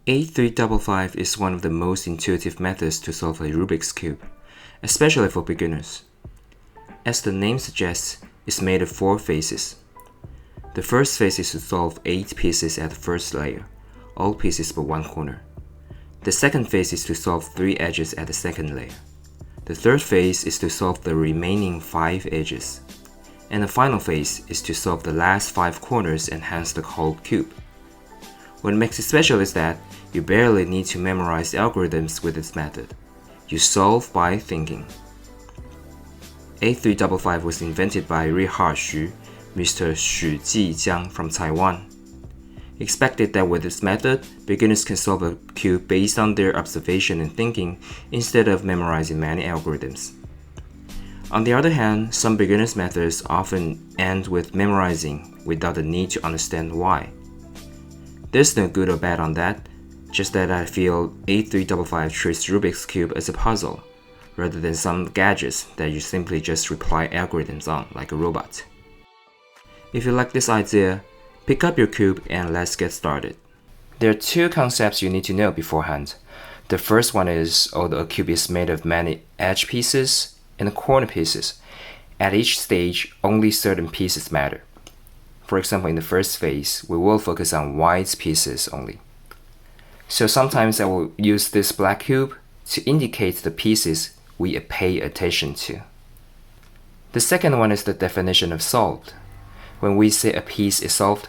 8355 is one of the most intuitive methods to solve a Rubik's Cube, especially for beginners. As the name suggests, it's made of 4 phases. The first phase is to solve 8 pieces at the first layer, all pieces but one corner. The second phase is to solve 3 edges at the second layer. The third phase is to solve the remaining 5 edges. And the final phase is to solve the last 5 corners and hence the whole cube. What makes it special is that you barely need to memorize algorithms with this method. You solve by thinking. 8355 was invented by Xu, Mr. Chi-Chiang from Taiwan. He expected that with this method, beginners can solve a cube based on their observation and thinking instead of memorizing many algorithms. On the other hand, some beginners' methods often end with memorizing without the need to understand why. There's no good or bad on that, just that I feel 8355 treats Rubik's Cube as a puzzle, rather than some gadgets that you simply just reply algorithms on like a robot. If you like this idea, pick up your cube and let's get started. There are 2 concepts you need to know beforehand. The first one is, although a cube is made of many edge pieces and corner pieces, at each stage only certain pieces matter. For example, in the first phase, we will focus on white pieces only. So sometimes I will use this black cube to indicate the pieces we pay attention to. The second one is the definition of solved. When we say a piece is solved,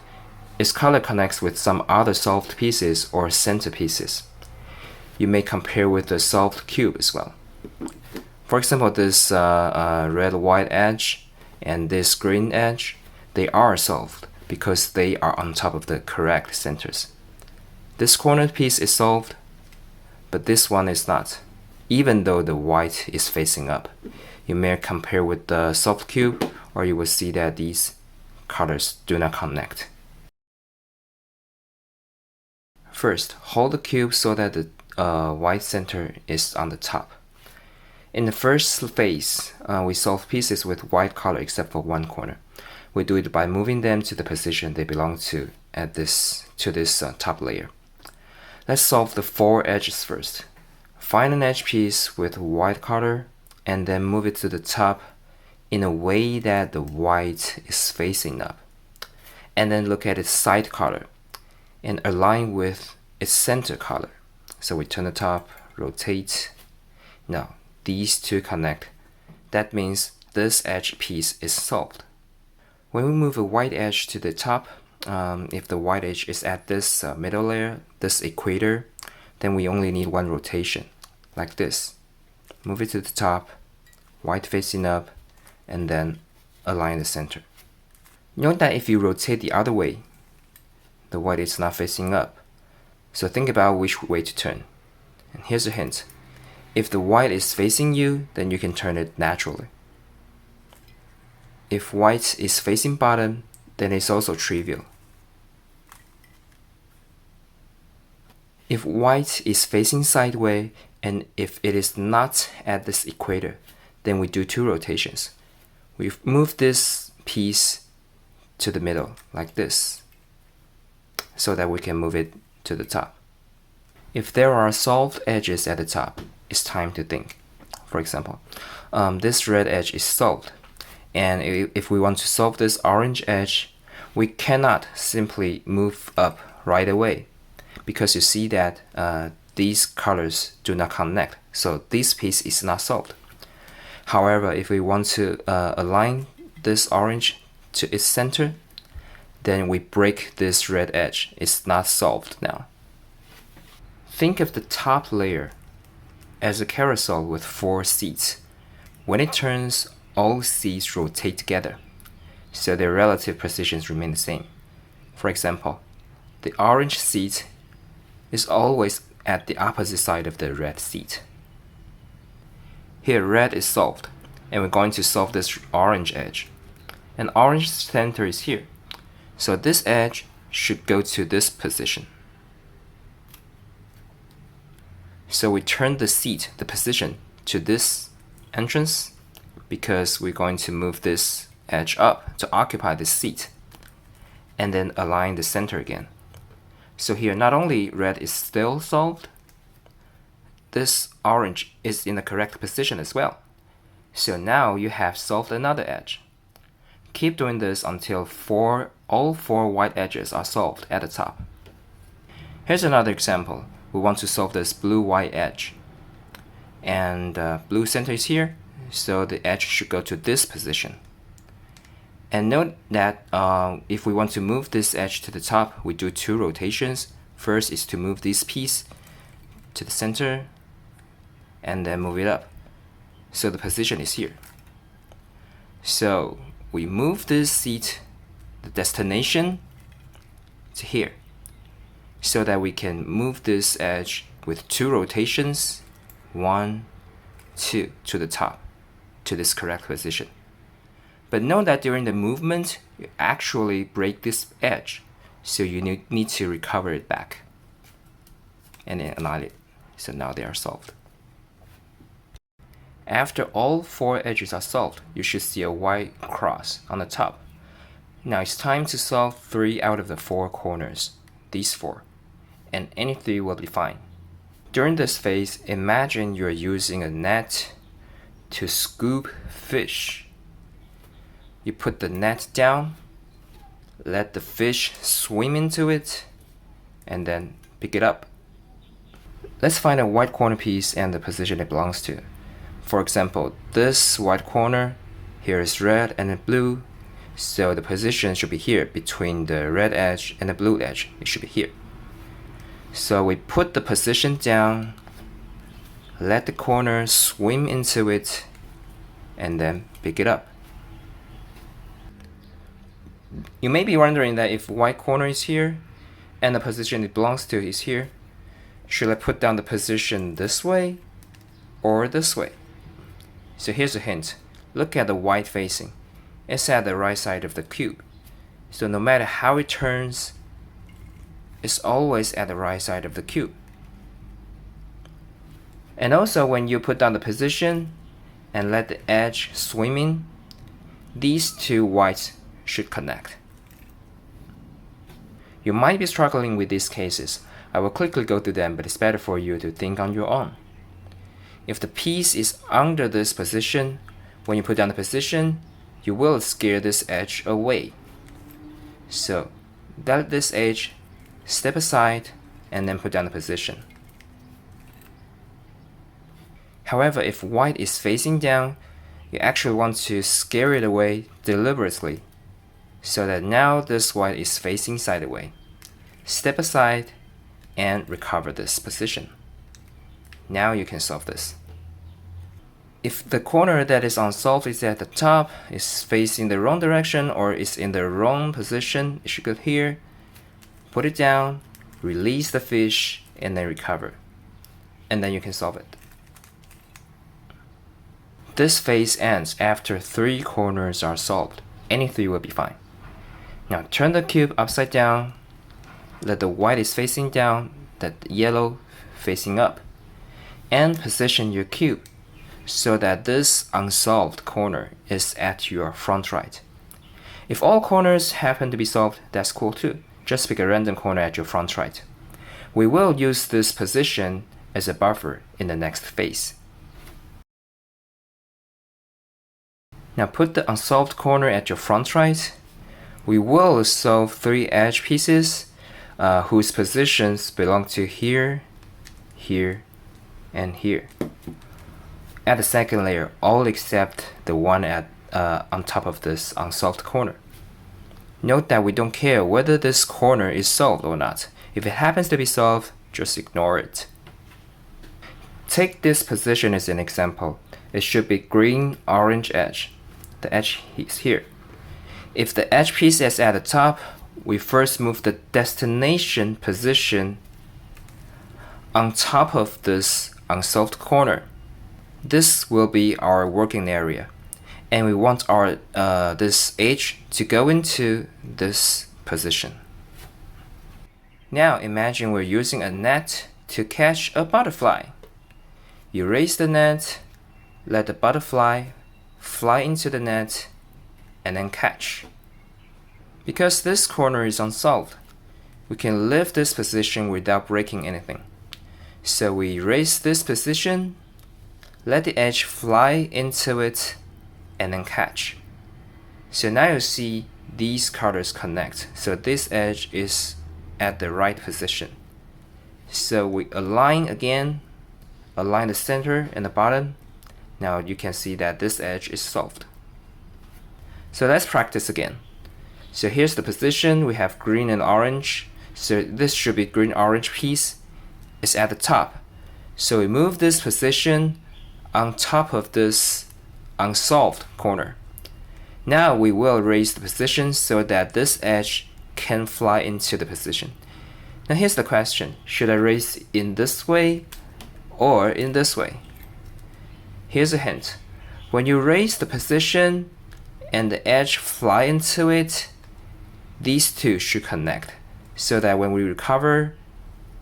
its color connects with some other solved pieces or center pieces. You may compare with the solved cube as well. For example, this red-white edge and this green edge, they are solved because they are on top of the correct centers. This corner piece is solved, but this one is not, even though the white is facing up. You may compare with the solved cube, or you will see that these colors do not connect. First, hold the cube so that the white center is on the top. In the first phase, we solve pieces with white color except for one corner. We do it by moving them to the position they belong to at this top layer. Let's solve the 4 edges first. Find an edge piece with white color and then move it to the top in a way that the white is facing up. And then look at its side color and align with its center color. So we turn the top, rotate. Now, these 2 connect. That means this edge piece is solved. When we move a white edge to the top, if the white edge is at this middle layer, this equator, then we only need 1 rotation, like this. Move it to the top, white facing up, and then align the center. Note that if you rotate the other way, the white is not facing up. So think about which way to turn. And here's a hint. If the white is facing you, then you can turn it naturally. If white is facing bottom, then it's also trivial. If white is facing sideways, and if it is not at this equator, then we do 2 rotations. We move this piece to the middle, like this, so that we can move it to the top. If there are solved edges at the top, it's time to think. For example, this red edge is solved. And if we want to solve this orange edge, we cannot simply move up right away because you see that these colors do not connect. So this piece is not solved. However, if we want to align this orange to its center, then we break this red edge. It's not solved now. Think of the top layer as a carousel with 4 seats. When it turns, all seats rotate together, so their relative positions remain the same. For example, the orange seat is always at the opposite side of the red seat. Here, red is solved, and we're going to solve this orange edge. And orange center is here, so this edge should go to this position. So we turn the seat, the position, to this entrance because we're going to move this edge up to occupy this seat and then align the center again. So here, not only red is still solved, this orange is in the correct position as well. So now you have solved another edge. Keep doing this until all four white edges are solved at the top. Here's another example. We want to solve this blue-white edge. And blue center is here, so the edge should go to this position. And note that if we want to move this edge to the top, we do two rotations. First is to move this piece to the center, and then move it up. So the position is here. So we move this seat, the destination, to here, so that we can move this edge with two rotations, 1, 2, to the top, to this correct position. But note that during the movement, you actually break this edge, so you need to recover it back and then align it. So now they are solved. After all four edges are solved, you should see a white cross on the top. Now it's time to solve 3 out of the 4 corners, these 4, and any 3 will be fine. During this phase, imagine you're using a net to scoop fish. You put the net down, let the fish swim into it, and then pick it up. Let's find a white corner piece and the position it belongs to. For example, this white corner, here is red and blue, so the position should be here between the red edge and the blue edge. It should be here. So we put the position down, let the corner swim into it, and then pick it up. You may be wondering that if white corner is here and the position it belongs to is here, should I put down the position this way or this way? So here's a hint. Look at the white facing. It's at the right side of the cube. So no matter how it turns, it's always at the right side of the cube. And also when you put down the position and let the edge swim in, these two whites should connect. You might be struggling with these cases. I will quickly go through them, but it's better for you to think on your own. If the piece is under this position, when you put down the position, you will scare this edge away. So let this edge step aside and then put down the position. However, if white is facing down, you actually want to scare it away deliberately, so that now this white is facing sideways. Step aside and recover this position. Now you can solve this. If the corner that is unsolved is at the top, is facing the wrong direction, or is in the wrong position, it should go here. Put it down, release the fish, and then recover. And then you can solve it. This phase ends after 3 corners are solved. Any 3 will be fine. Now turn the cube upside down. Let the white is facing down, the yellow facing up. And position your cube so that this unsolved corner is at your front right. If all corners happen to be solved, that's cool too. Just pick a random corner at your front right. We will use this position as a buffer in the next phase. Now put the unsolved corner at your front right. We will solve 3 edge pieces whose positions belong to here, here, and here. Add the second layer, all except the one on top of this unsolved corner. Note that we don't care whether this corner is solved or not. If it happens to be solved, just ignore it. Take this position as an example. It should be green-orange edge. The edge is here. If the edge piece is at the top, we first move the destination position on top of this unsolved corner. This will be our working area, and we want our this edge to go into this position. Now imagine we're using a net to catch a butterfly. You raise the net, let the butterfly fly into the net, and then catch. Because this corner is unsolved, we can lift this position without breaking anything. So we raise this position, let the edge fly into it, and then catch. So now you see these colors connect. So this edge is at the right position. So we align again, align the center and the bottom. Now you can see that this edge is solved. So let's practice again. So here's the position. We have green and orange. So this should be green-orange piece. It's at the top. So we move this position on top of this unsolved corner. Now we will raise the position so that this edge can fly into the position. Now here's the question. Should I raise in this way or in this way? Here's a hint. When you raise the position and the edge fly into it, these two should connect so that when we recover,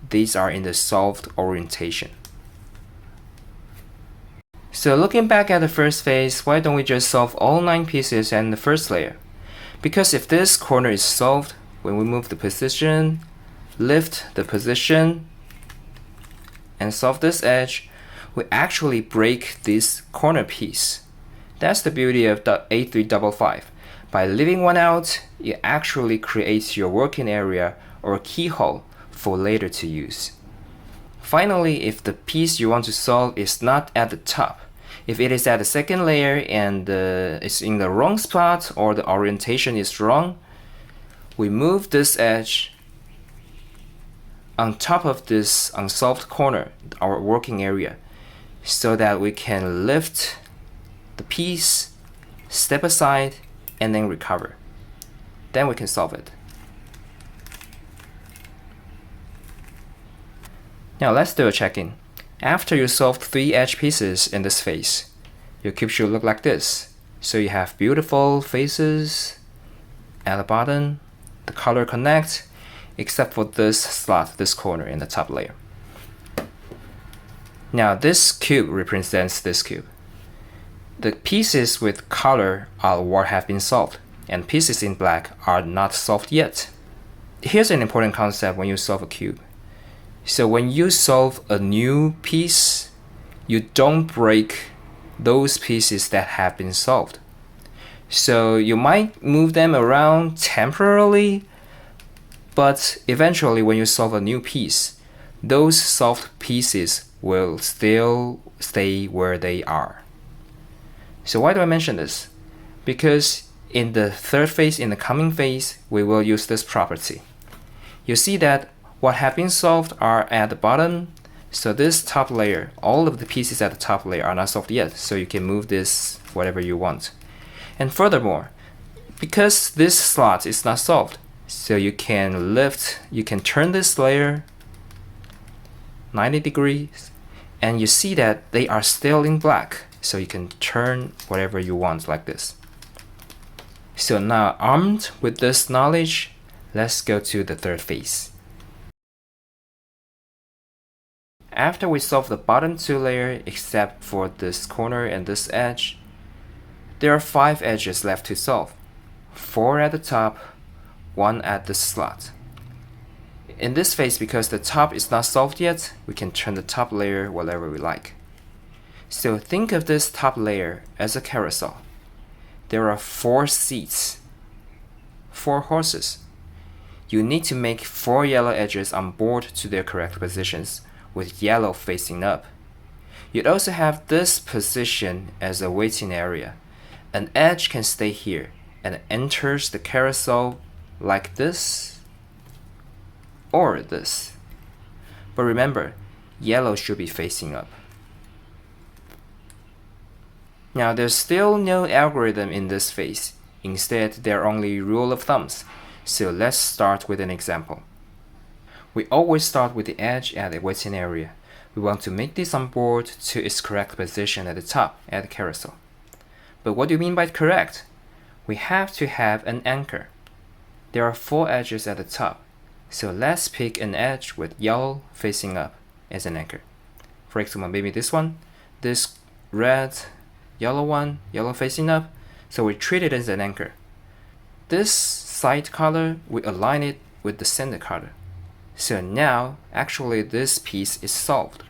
these are in the solved orientation. So looking back at the first phase, why don't we just solve all 9 pieces in the first layer? Because if this corner is solved, when we move the position, lift the position, and solve this edge, we actually break this corner piece. That's the beauty of the A355. By leaving one out, it actually creates your working area or keyhole for later to use. Finally, if the piece you want to solve is not at the top, if it is at the second layer and it's in the wrong spot or the orientation is wrong, we move this edge on top of this unsolved corner, our working area, so that we can lift the piece, step aside, and then recover. Then we can solve it. Now let's do a check-in. After you solved 3 edge pieces in this phase, your cube should look like this. So you have beautiful faces at the bottom, the color connect, except for this slot, this corner in the top layer. Now this cube represents this cube. The pieces with color are what have been solved, and pieces in black are not solved yet. Here's an important concept when you solve a cube. So when you solve a new piece, you don't break those pieces that have been solved. So you might move them around temporarily, but eventually when you solve a new piece, those solved pieces will still stay where they are. So why do I mention this? Because in the third phase, in the coming phase, we will use this property. You see that what have been solved are at the bottom. So this top layer, all of the pieces at the top layer are not solved yet. So you can move this whatever you want. And furthermore, because this slot is not solved, so you can turn this layer 90 degrees, and you see that they are still in black. So you can turn whatever you want like this. So now armed with this knowledge, let's go to the third phase. After we solve the bottom 2 layers, except for this corner and this edge, there are 5 edges left to solve. 4 at the top, 1 at the slot. In this phase, because the top is not solved yet, we can turn the top layer whatever we like. So think of this top layer as a carousel. There are 4 seats, 4 horses. You need to make 4 yellow edges on board to their correct positions, with yellow facing up. You'd also have this position as a waiting area. An edge can stay here and enters the carousel like this or this. But remember, yellow should be facing up. Now there's still no algorithm in this phase. Instead, there are only rule of thumbs. So let's start with an example. We always start with the edge at the waiting area. We want to make this on board to its correct position at the top at the carousel. But what do you mean by correct? We have to have an anchor. There are 4 edges at the top. So let's pick an edge with yellow facing up as an anchor. For example, maybe this one, this red, yellow one, yellow facing up. So we treat it as an anchor. This side color, we align it with the center color. So now, actually this piece is solved.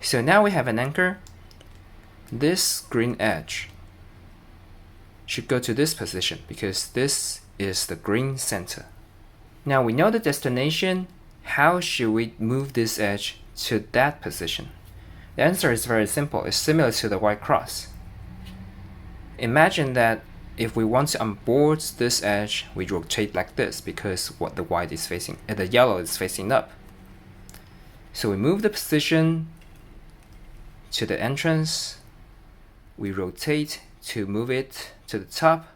So now we have an anchor. This green edge should go to this position because this is the green center. Now we know the destination. How should we move this edge to that position? The answer is very simple. It's similar to the white cross. Imagine that if we want to onboard this edge, we rotate like this because what the white is facing, the yellow is facing up. So we move the position to the entrance. We rotate to move it to the top.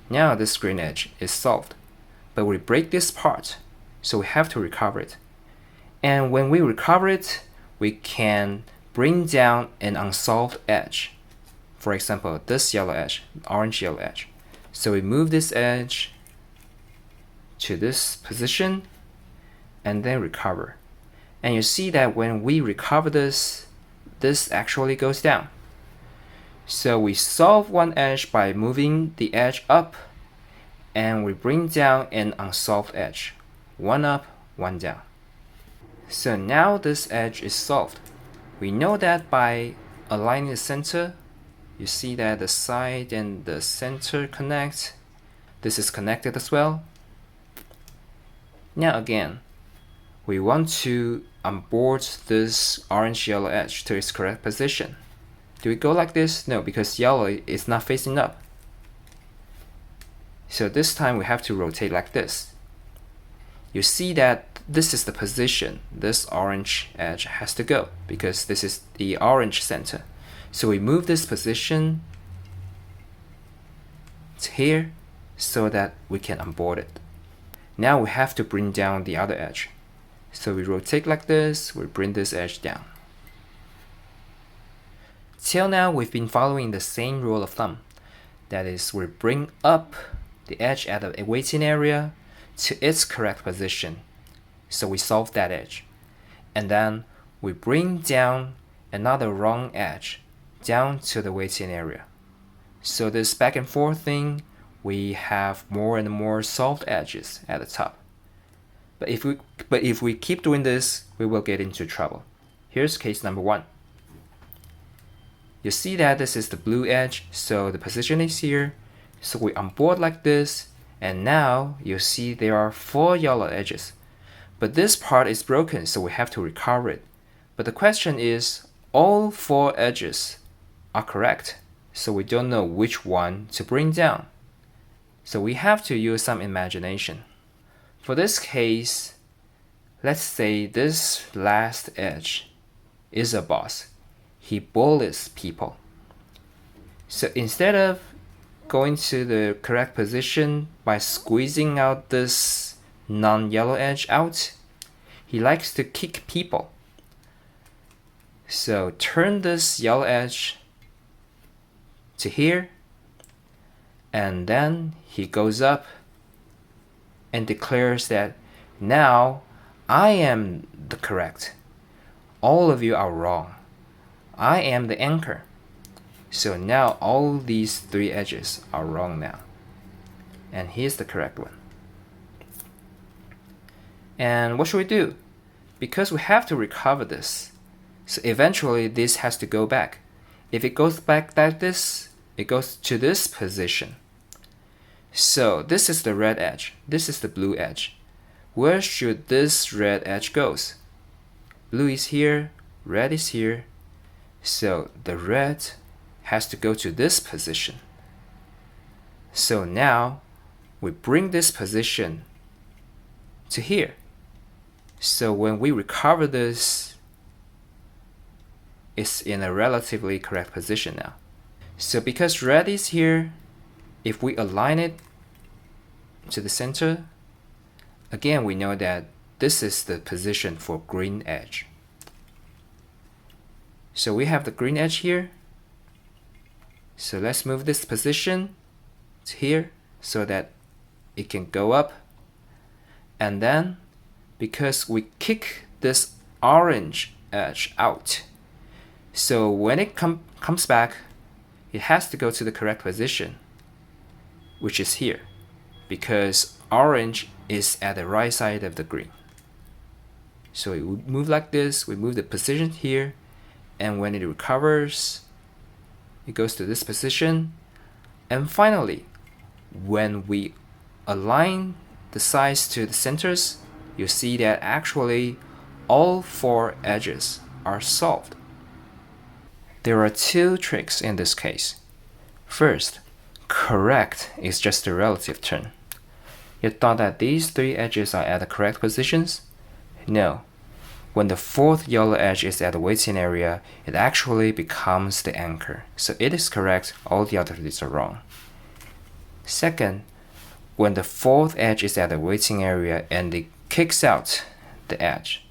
Now this green edge is solved, but we break this part, so we have to recover it. And when we recover it, we can bring down an unsolved edge. For example, this yellow edge, orange yellow edge. So we move this edge to this position and then recover. And you see that when we recover this, this actually goes down. So we solve one edge by moving the edge up, and we bring down an unsolved edge. One up, one down. So now this edge is solved. We know that by aligning the center, you see that the side and the center connect. This is connected as well. Now again, we want to onboard this orange yellow edge to its correct position. Do we go like this? No, because yellow is not facing up. So this time we have to rotate like this. You see that this is the position this orange edge has to go because this is the orange center. So we move this position to here so that we can onboard it. Now we have to bring down the other edge. So we rotate like this, we bring this edge down. Till now, we've been following the same rule of thumb. That is, we bring up the edge at the waiting area to its correct position. So we solve that edge. And then we bring down another wrong edge down to the waiting area. So this back and forth thing, we have more and more solved edges at the top. But if we keep doing this, we will get into trouble. Here's case number 1. You see that this is the blue edge, so the position is here. So we onboard like this, and now you see there are 4 yellow edges. But this part is broken, so we have to recover it. But the question is, all 4 edges are correct, so we don't know which one to bring down. So we have to use some imagination. For this case, let's say this last edge is a boss. He bullies people. So instead of going to the correct position by squeezing out this non-yellow edge out, he likes to kick people. So turn this yellow edge to here, and then he goes up and declares that now I am the correct. All of you are wrong. I am the anchor. So now all these 3 edges are wrong now. And here's the correct one. And what should we do? Because we have to recover this. So eventually this has to go back. If it goes back like this, it goes to this position. So this is the red edge. This is the blue edge. Where should this red edge goes? Blue is here, red is here. So the red has to go to this position. So now we bring this position to here. So when we recover this, it's in a relatively correct position now. So because red is here, if we align it to the center, again we know that this is the position for green edge. So we have the green edge here. So let's move this position to here so that it can go up. And then because we kick this orange edge out, so when it comes back, it has to go to the correct position, which is here, because orange is at the right side of the green. So we move like this, we move the position here, and when it recovers, it goes to this position. And finally, when we align the sides to the centers, you see that actually all 4 edges are solved. There are 2 tricks in this case. First, correct is just a relative term. You thought that these 3 edges are at the correct positions? No. When the 4th yellow edge is at the waiting area, it actually becomes the anchor. So it is correct, all the others are wrong. Second, when the 4th edge is at the waiting area and it kicks out the edge,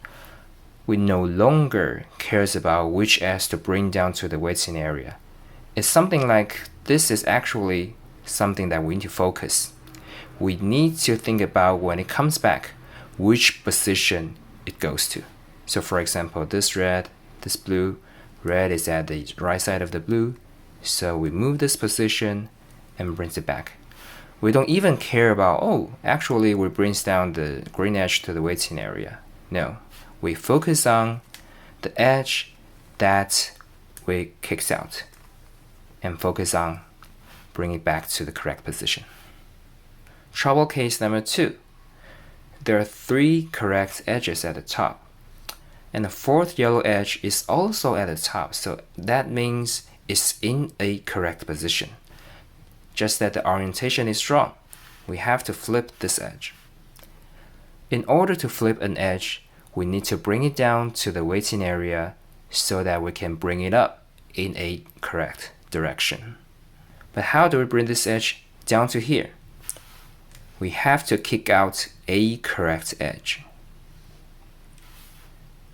we no longer cares about which edge to bring down to the waiting area. It's something like this is actually something that we need to focus. We need to think about when it comes back, which position it goes to. So for example, this red, this blue, red is at the right side of the blue, so we move this position and brings it back. We don't even care about, oh, actually we brings down the green edge to the waiting area. No, we focus on the edge that we kicks out and focus on bringing it back to the correct position. Trouble case number 2. There are 3 correct edges at the top, and the 4th yellow edge is also at the top, so that means it's in a correct position. Just that the orientation is wrong. We have to flip this edge. In order to flip an edge, we need to bring it down to the waiting area so that we can bring it up in a correct direction. But how do we bring this edge down to here? We have to kick out a correct edge.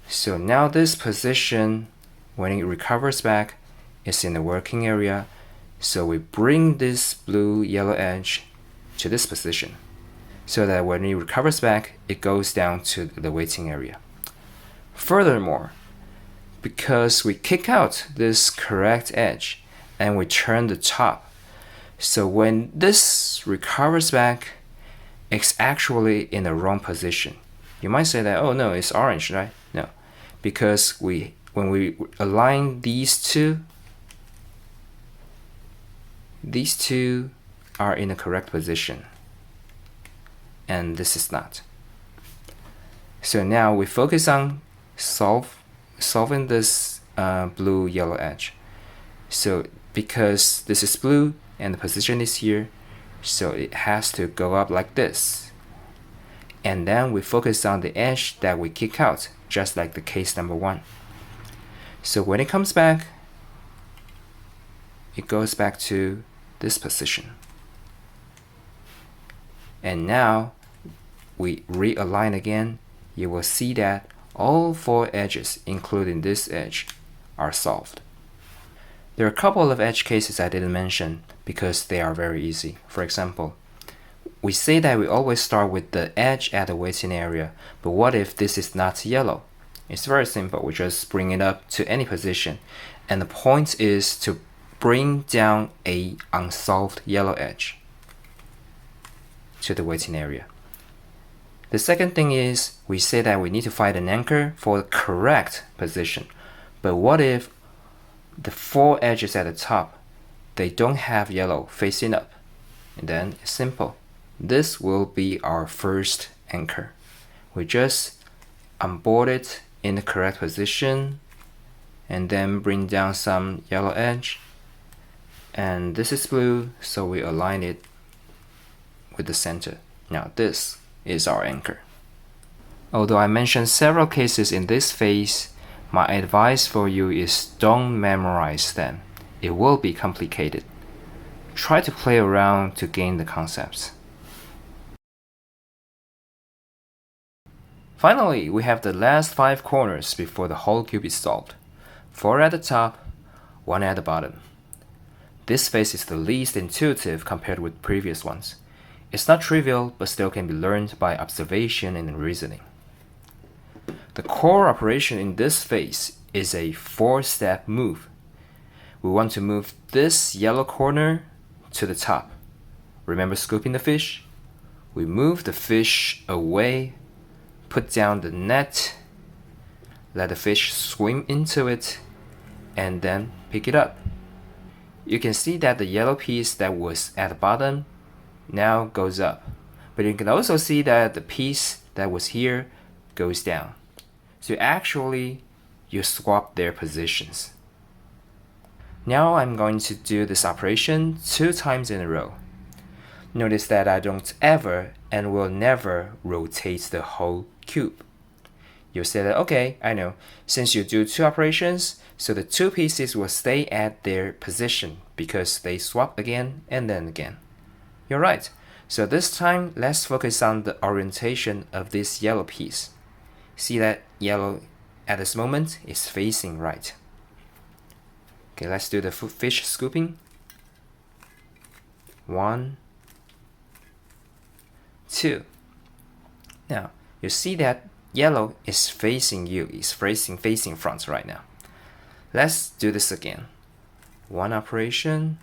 So now this position, when it recovers back, is in the working area. So we bring this blue-yellow edge to this position so that when it recovers back, it goes down to the waiting area. Furthermore, because we kick out this correct edge and we turn the top, so when this recovers back, it's actually in the wrong position. You might say that, oh no, it's orange, right? No, because when we align these two are in the correct position, and this is not. So now we focus on solving this blue-yellow edge. So because this is blue and the position is here, so it has to go up like this. And then we focus on the edge that we kick out, just like the case number 1. So when it comes back, it goes back to this position. And now we realign again. You will see that all 4 edges, including this edge, are solved. There are a couple of edge cases I didn't mention because they are very easy. For example, we say that we always start with the edge at the waiting area, but what if this is not yellow? It's very simple. We just bring it up to any position, and the point is to bring down a unsolved yellow edge to the waiting area. The second thing is we say that we need to find an anchor for the correct position, but what if the 4 edges at the top, they don't have yellow facing up? And then it's simple. This will be our first anchor. We just onboard it in the correct position and then bring down some yellow edge. And this is blue, so we align it with the center. Now this is our anchor. Although I mentioned several cases in this phase, my advice for you is don't memorize them. It will be complicated. Try to play around to gain the concepts. Finally, we have the last 5 corners before the whole cube is solved. 4 at the top, 1 at the bottom. This phase is the least intuitive compared with previous ones. It's not trivial, but still can be learned by observation and reasoning. The core operation in this phase is a 4-step move. We want to move this yellow corner to the top. Remember scooping the fish? We move the fish away, put down the net, let the fish swim into it, and then pick it up. You can see that the yellow piece that was at the bottom now goes up. But you can also see that the piece that was here goes down. So actually, you swap their positions. Now I'm going to do this operation 2 times in a row. Notice that I don't ever and will never rotate the whole cube. You'll say that, okay, I know, since you do 2 operations, so the 2 pieces will stay at their position because they swap again and then again. You're right. So this time, let's focus on the orientation of this yellow piece. See that yellow at this moment is facing right. Okay, let's do the fish scooping. 1, 2. Now, you see that yellow is facing you, is facing front right now. Let's do this again. 1 operation,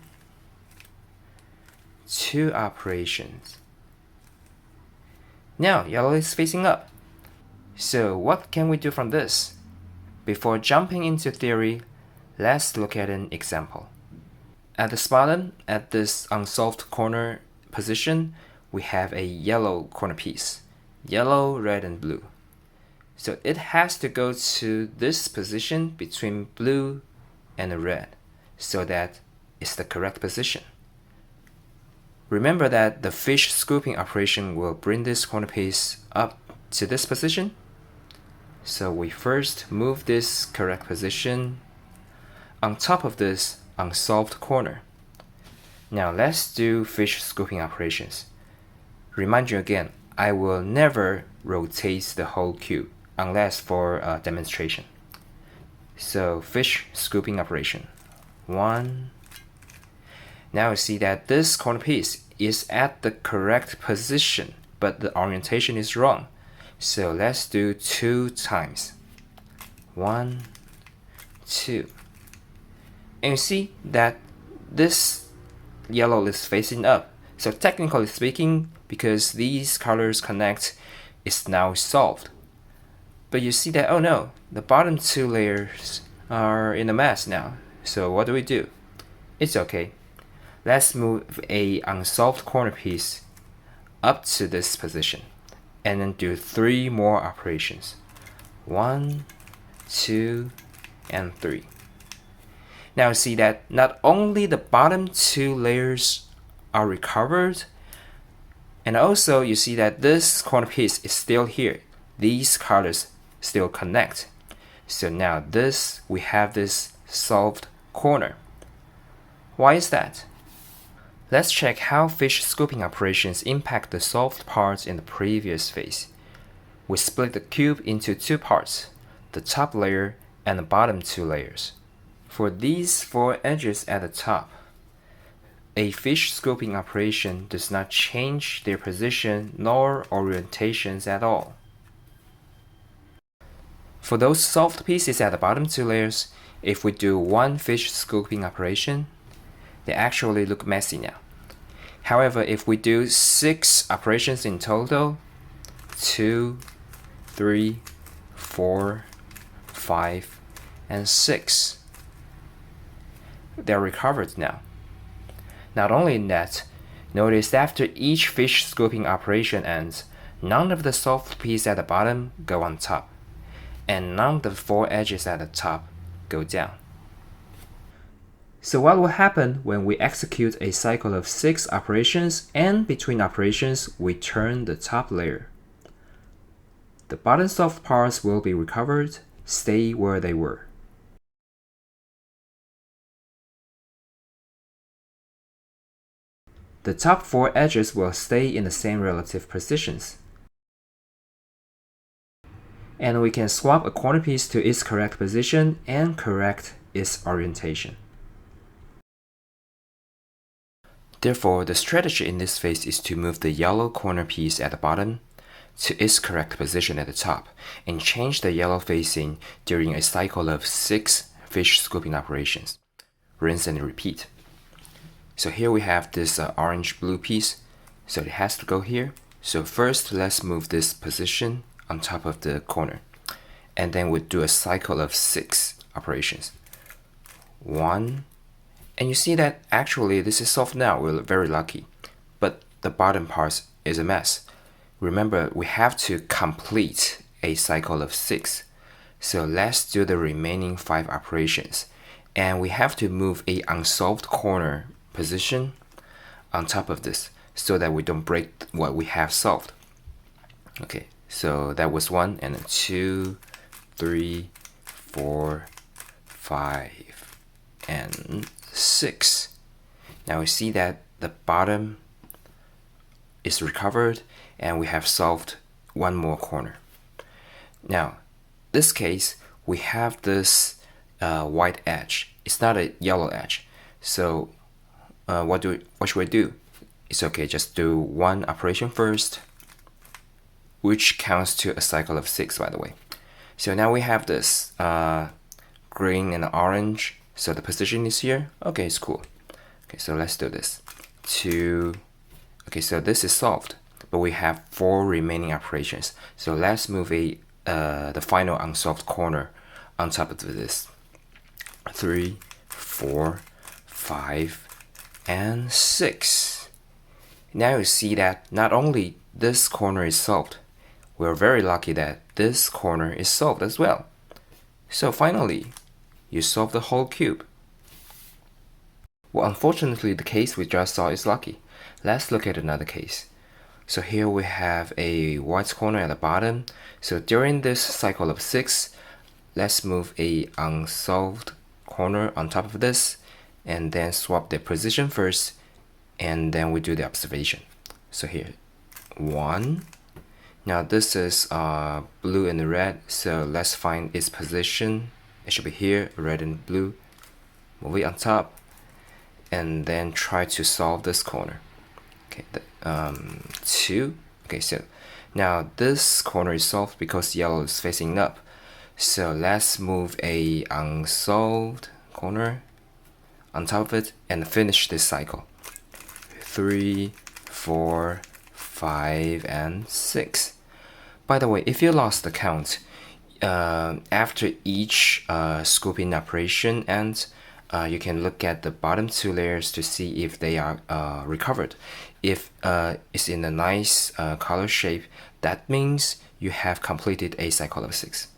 2 operations. Now, yellow is facing up. So what can we do from this? Before jumping into theory, let's look at an example. At the bottom, at this unsolved corner position, we have a yellow corner piece. Yellow, red, and blue. So it has to go to this position between blue and red so that it's the correct position. Remember that the fish scooping operation will bring this corner piece up to this position. So we first move this correct position on top of this unsolved corner. Now let's do fish scooping operations. Remind you again, I will never rotate the whole cube unless for a demonstration. So fish scooping operation. 1. Now you see that this corner piece is at the correct position, but the orientation is wrong. So let's do 2 times. 1, 2. And you see that this yellow is facing up. So technically speaking, because these colors connect, it's now solved. But you see that, oh no, the bottom 2 layers are in a mess now. So what do? It's okay. Let's move a unsolved corner piece up to this position and then do 3 more operations. 1, 2, and 3. Now see that not only the bottom 2 layers are recovered, and also you see that this corner piece is still here. These colors still connect. So now we have this solved corner. Why is that? Let's check how fish scooping operations impact the solved parts in the previous phase. We split the cube into 2 parts, the top layer and the bottom 2 layers. For these 4 edges at the top, a fish scooping operation does not change their position nor orientations at all. For those solved pieces at the bottom 2 layers, if we do 1 fish scooping operation, they actually look messy now. However, if we do 6 operations in total, 2, 3, 4, 5, and 6, they're recovered now. Not only that, notice after each fish scooping operation ends, none of the solved pieces at the bottom go on top, and none of the 4 edges at the top go down. So what will happen when we execute a cycle of 6 operations and between operations we turn the top layer? The bottom solved parts will be recovered, stay where they were. The top 4 edges will stay in the same relative positions. And we can swap a corner piece to its correct position and correct its orientation. Therefore, the strategy in this phase is to move the yellow corner piece at the bottom to its correct position at the top and change the yellow facing during a cycle of 6 fish scooping operations. Rinse and repeat. So here we have this orange-blue piece, so it has to go here. So first, let's move this position on top of the corner. and then we do a cycle of 6 operations. 1, and you see that actually this is solved now. We're very lucky, but the bottom part is a mess. Remember, we have to complete a cycle of 6. So let's do the remaining 5 operations, and we have to move a unsolved corner position on top of this so that we don't break what we have solved. Okay, so that was 1, and then 2, 3, 4, 5, and 6. Now we see that the bottom is recovered, and we have solved one more corner. Now, this case, we have this white edge. It's not a yellow edge. So what should we do? It's okay, just do one operation first, which counts to a cycle of 6, by the way. So now we have this green and orange. So the position is here. Okay, it's cool. Okay, so let's do this. 2. Okay, so this is solved, but we have 4 remaining operations. So let's move the final unsolved corner on top of this. 3, 4, 5, and 6. Now you see that not only this corner is solved, we're very lucky that this corner is solved as well. So finally, you solve the whole cube. Well, unfortunately, the case we just saw is lucky. Let's look at another case. So here we have a white corner at the bottom. So during this cycle of 6, let's move a unsolved corner on top of this, and then swap the position first, and then we do the observation. So here, 1. Now this is blue and red, so let's find its position. It should be here, red and blue. Move it on top, and then try to solve this corner. Okay, 2. Okay, so now this corner is solved because yellow is facing up. So let's move a unsolved corner on top of it and finish this cycle. 3, 4, 5, and 6. By the way, if you lost the count, after each scooping operation ends, you can look at the bottom 2 layers to see if they are recovered. If it's in a nice color shape, that means you have completed a cycle of 6.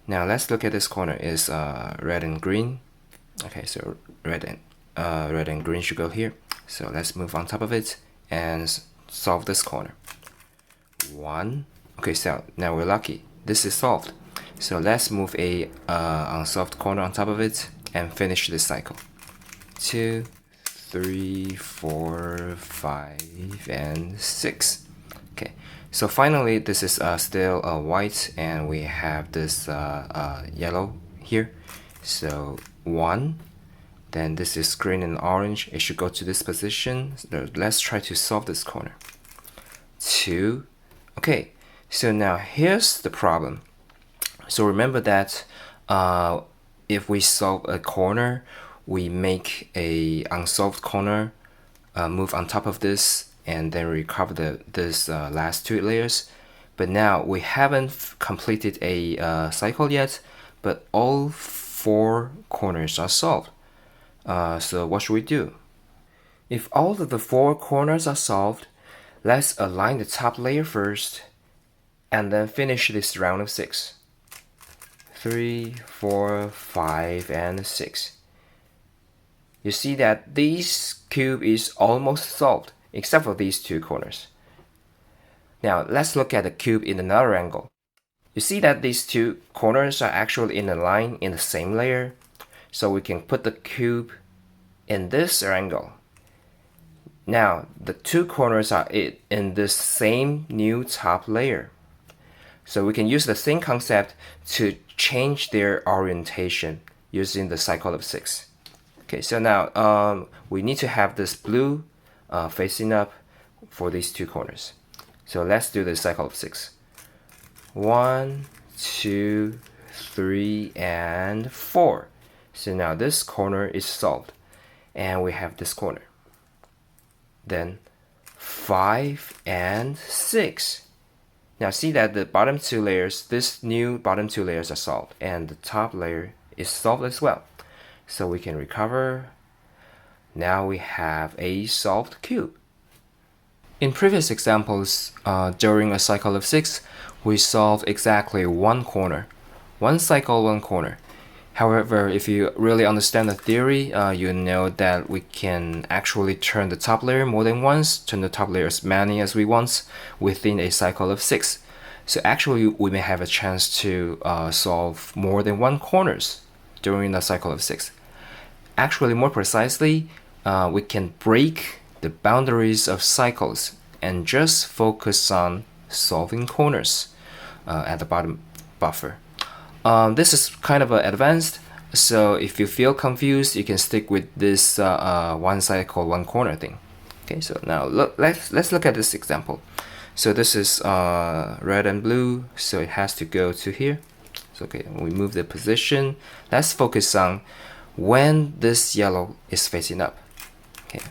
Now let's look at this corner. Is red and green. Okay, so red and green should go here. So let's move on top of it and solve this corner. 1. Okay, so now we're lucky. This is solved. So let's move a unsolved corner on top of it and finish this cycle. 2, 3, 4, 5, and 6. Okay, so finally this is still white, and we have this yellow here. So 1, then this is green and orange. It should go to this position. So let's try to solve this corner. 2. Okay, so now here's the problem. So remember that if we solve a corner, we make a unsolved corner, move on top of this, and then recover this last 2 layers. But now we haven't completed a cycle yet, but all 4 corners are solved. So what should we do? If all of the 4 corners are solved, let's align the top layer first, and then finish this round of 6. 3, 4, 5, and 6. You see that this cube is almost solved, except for these 2 corners. Now let's look at the cube in another angle. You see that these 2 corners are actually in a line in the same layer, so we can put the cube in this angle. Now the 2 corners are in this same new top layer. So we can use the same concept to change their orientation using the cycle of 6. Okay, so now we need to have this blue facing up for these 2 corners. So let's do the cycle of 6. 1, 2, 3, and 4. So now this corner is solved, and we have this corner. Then 5 and 6. Now see that the bottom two layers, this new bottom two layers are solved, and the top layer is solved as well. So we can recover. Now we have a solved cube. In previous examples, during a cycle of 6, we solved exactly one corner. One cycle, one corner. However, if you really understand the theory, you know that we can actually turn the top layer more than once, turn the top layer as many as we want within a cycle of 6. So actually, we may have a chance to solve more than one corners during a cycle of 6. Actually, more precisely, we can break the boundaries of cycles and just focus on solving corners at the bottom buffer. This is kind of advanced, so if you feel confused, you can stick with this one cycle, one corner thing. Okay, so now let's look at this example. So this is red and blue, so it has to go to here. So okay, we move the position. Let's focus on when this yellow is facing up. Okay.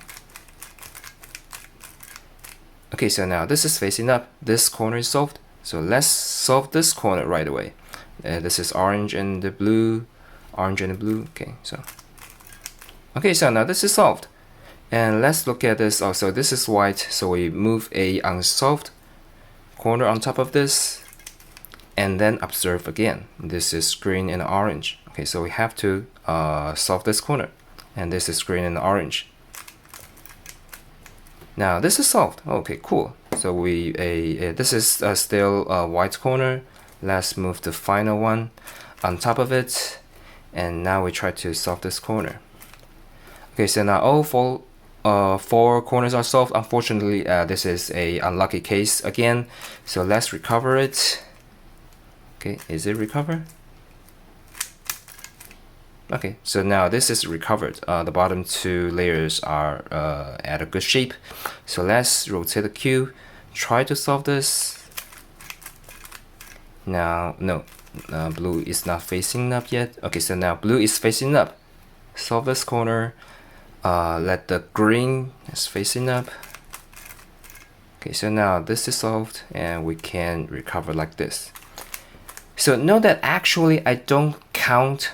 Okay, so now this is facing up. This corner is solved. So let's solve this corner right away. This is orange and the blue, orange and the blue. Okay, so now this is solved. And let's look at this also. This is white, so we move a unsolved corner on top of this, and then observe again. This is green and orange. Okay, so we have to solve this corner, and this is green and orange. Now this is solved. Okay, cool. So this is still a white corner. Let's move the final one on top of it, and now we try to solve this corner. Okay, so now all four corners are solved. Unfortunately, this is a unlucky case again. So let's recover it. Okay, is it recovered? Okay, so now this is recovered. The bottom two layers are at a good shape. So let's rotate the cube. Try to solve this. Now, no, blue is not facing up yet. Okay, so now blue is facing up. Solve this corner. Let the green is facing up. Okay, so now this is solved, and we can recover like this. So note that actually I don't count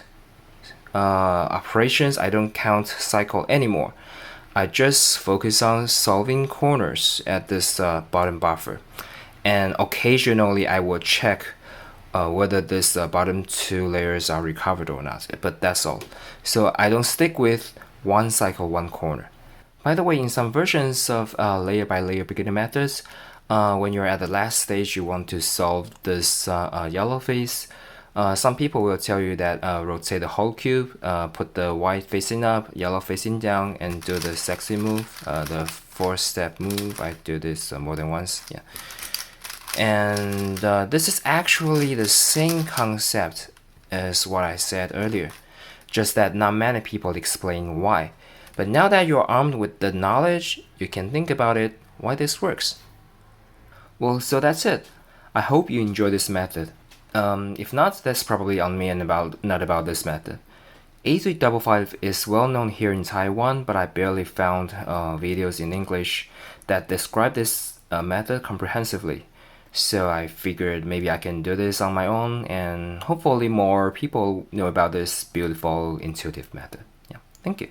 operations. I don't count cycle anymore. I just focus on solving corners at this bottom buffer, and occasionally I will check whether this bottom two layers are recovered or not, but that's all. So I don't stick with one cycle, one corner. By the way, in some versions of layer by layer beginner methods, when you're at the last stage, you want to solve this yellow face. Some people will tell you that rotate the whole cube, put the white facing up, yellow facing down, and do the sexy move, the 4-step move. I do this more than once, yeah. And this is actually the same concept as what I said earlier, just that not many people explain why. But now that you're armed with the knowledge, you can think about it, why this works. Well, so that's it. I hope you enjoy this method. If not, that's probably on me and not about this method. 8355 is well known here in Taiwan, but I barely found videos in English that describe this method comprehensively. So I figured maybe I can do this on my own, and hopefully more people know about this beautiful intuitive method. Yeah, thank you.